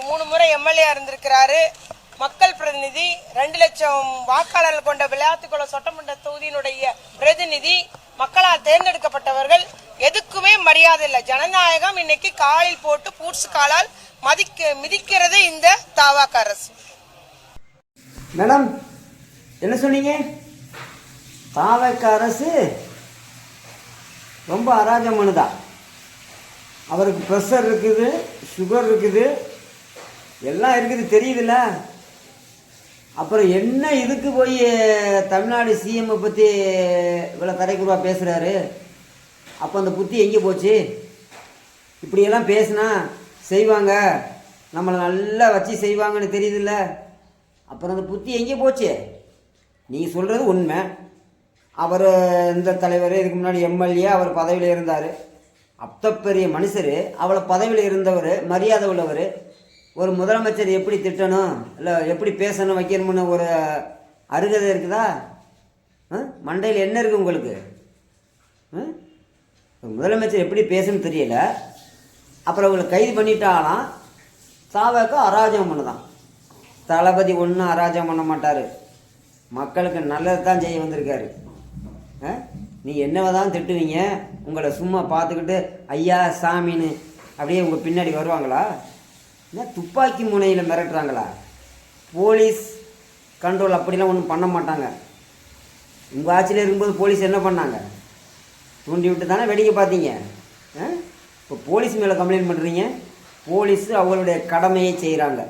3 முறை எம்எல்ஏ இருந்திருக்கிறாரு. மக்கள் பிரதிநிதி, 2 லட்சம் வாக்காளர்கள் கொண்ட விளையாட்டுக்குளம் சட்டமன்ற தொகுதியினுடைய பிரதிநிதி, மக்களால் தேர்ந்தெடுக்கப்பட்டவர்கள். எதுக்குமே மரியாதை இல்லை. ஜனநாயகம் இன்னைக்கு காலில் போட்டு பூட்ஸ் காலால் மிதிக்கிறது இந்த தாவாக்க அரசு. மேடம் என்ன சொன்னீங்க? தாவாக்க அரசு ரொம்ப அராஜகமானதா? அவருக்கு ப்ரெஷர் இருக்குது, சுகர் இருக்குது, எல்லாம் இருக்குது, தெரியுதுல்ல. அப்புறம் என்ன இதுக்கு போய் தமிழ்நாடு சிஎம்ஐ பற்றி இவ்வளோ தரைக்குறவா பேசுகிறாரு? அப்போ அந்த புத்தி எங்கே போச்சு? இப்படியெல்லாம் பேசுனா செய்வாங்க, நம்மளை நல்லா வச்சு செய்வாங்கன்னு தெரியுதுல்ல. அப்புறம் அந்த புத்தி எங்கே போச்சு? நீங்கள் சொல்கிறது உண்மை. அவர் இந்த தலைவர் இதுக்கு முன்னாடி எம்எல்ஏ, அவர் பதவியில் இருந்தார். அத்த பெரிய மனுஷர், அவளை பதவியில் இருந்தவர், மரியாதை உள்ளவர். ஒரு முதலமைச்சர் எப்படி திட்டணும், இல்லை எப்படி பேசணும், வைக்கணும்னு ஒரு அருகதை இருக்குதா? மண்டையில் என்ன இருக்குது உங்களுக்கு? முதலமைச்சர் எப்படி பேசணும்னு தெரியல. அப்புறம் அவங்களை கைது பண்ணிட்டாலாம். தாவாக்க அராஜகம் பண்ணுதான். தளபதி ஒன்றும் அராஜகம் பண்ண மாட்டார். மக்களுக்கு நல்லது தான் செய்ய வந்திருக்காரு. நீங்கள் என்னவை தான் திட்டுவீங்க? உங்களை சும்மா பார்த்துக்கிட்டு ஐயா சாமின்னு அப்படியே உங்கள் பின்னாடி வருவாங்களா? என்ன துப்பாக்கி முனையில் மிரட்டுறாங்களா? போலீஸ் கண்ட்ரோல் அப்படிலாம் ஒன்றும் பண்ண மாட்டாங்க. உங்கள் ஆட்சியில் இருக்கும்போது போலீஸ் என்ன பண்ணாங்க? தூண்டி விட்டு தானே வேடிக்கை பார்த்தீங்க. இப்போ போலீஸ் மேலே கம்ப்ளைண்ட் பண்ணுறீங்க. போலீஸு அவங்களுடைய கடமையை செய்கிறாங்க,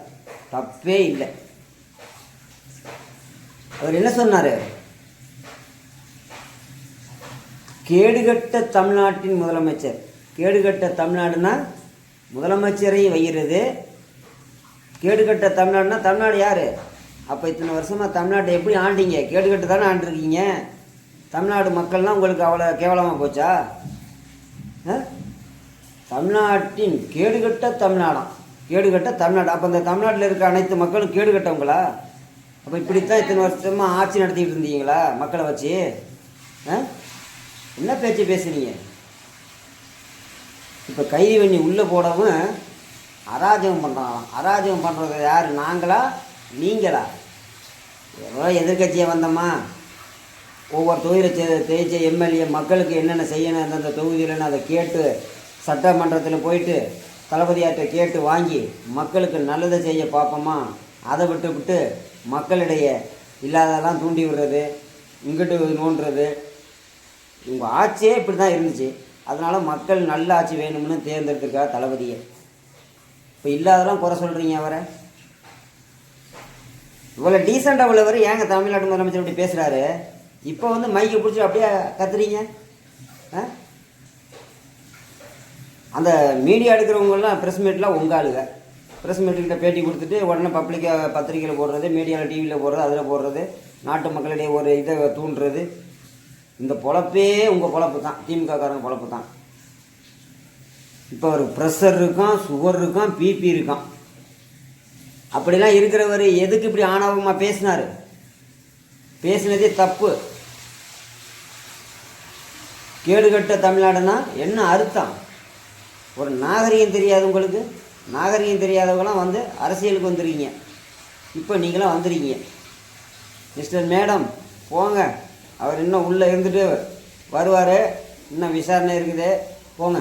தப்பே இல்லை. அவர் என்ன சொன்னார்? கேடுகட்ட தமிழ்நாட்டின் முதலமைச்சர். கேடுகட்ட தமிழ்நாடுனா முதலமைச்சரை வைகிறது. கேடுகட்ட தமிழ்நாடுனா தமிழ்நாடு யார்? அப்போ இத்தனை வருஷமாக தமிழ்நாட்டை எப்படி ஆண்டிங்க? கேடுகட்ட தானே ஆண்டிருக்கீங்க. தமிழ்நாடு மக்கள்லாம் உங்களுக்கு அவ்வளோ கேவலமாக போச்சா? தமிழ்நாட்டின் கேடுகட்ட தமிழ்நாடாம். கேடுகட்ட தமிழ்நாடு. அப்போ இந்த தமிழ்நாட்டில் இருக்க அனைத்து மக்களும் கேடுகட்டவங்களா? அப்போ இப்படித்தான் இத்தனை வருஷமாக ஆட்சி நடத்திக்கிட்டு இருந்தீங்களா மக்களை வச்சு? என்ன பேச்சு பேசுனீங்க? இப்போ கைது பண்ணி உள்ளே போடவும் அராஜகம் பண்ணுறாங்களாம். அராஜகம் பண்ணுறது யார்? நாங்களா நீங்களா? எவ்வளோ எதிர்கட்சியாக வந்தோமா? ஒவ்வொரு தொகுதியில் தேய்ச்ச எம்எல்ஏ மக்களுக்கு என்னென்ன செய்யணும் அந்தந்த தொகுதியிலன்னு அதை கேட்டு சட்டமன்றத்தில் போயிட்டு தளபதியார்கிட்ட கேட்டு வாங்கி மக்களுக்கு நல்லதை செய்ய பார்ப்போமா? அதை விட்டு மக்களிடையே இல்லாததெல்லாம் தூண்டி விடுறது, இங்கிட்டு நோண்டுறது. உங்கள் ஆட்சியே இப்படி தான் இருந்துச்சு. அதனால் மக்கள் நல்ல ஆட்சி வேணும்னு தேர்ந்தெடுத்திருக்கா தளபதியை. இப்போ இல்லாதெல்லாம் குறை சொல்கிறீங்க அவரை. இவ்வளோ டீசெண்டாக உள்ளவர் ஏங்க தமிழ்நாட்டு முதலமைச்சர் இப்படி பேசுகிறாரு? இப்போ வந்து மைக்கை பிடிச்சி அப்படியே கத்துறீங்க. அந்த மீடியா எடுக்கிறவங்கெல்லாம் ப்ரெஸ் மீட்லாம் உங்கள் ஆளுங்க. ப்ரெஸ் மீட்டுக்கிட்ட பேட்டி கொடுத்துட்டு உடனே பத்திரிக்கையில் போடுறது, மீடியாவில் டிவியில் போடுறது, அதில் போடுறது, நாட்டு மக்களிடையே ஒரு இதை தூண்டுறது. இந்த பொழப்பே உங்கள் பொழப்பு தான், திமுககாரங்க பொழப்பு தான். இப்போ ஒரு ப்ரெஷர் இருக்கான், சுகர் இருக்கான், பிபி இருக்கான். அப்படிலாம் இருக்கிறவர் எதுக்கு இப்படி ஆணவமாக பேசினார்? பேசினதே தப்பு. கேடுகட்ட தமிழ்நாடுனா என்ன அர்த்தம்? ஒரு நாகரிகம் தெரியாது உங்களுக்கு? நாகரிகம் தெரியாதவங்களாம் வந்து அரசியலுக்கு வந்துருக்கீங்க. இப்போ நீங்களாம் வந்துருக்கீங்க. மிஸ்டர் மேடம் போங்க, அவர் இன்னும் உள்ளே இருந்துட்டு வருவார், இன்னும் விசாரணை இருக்குது, போங்க.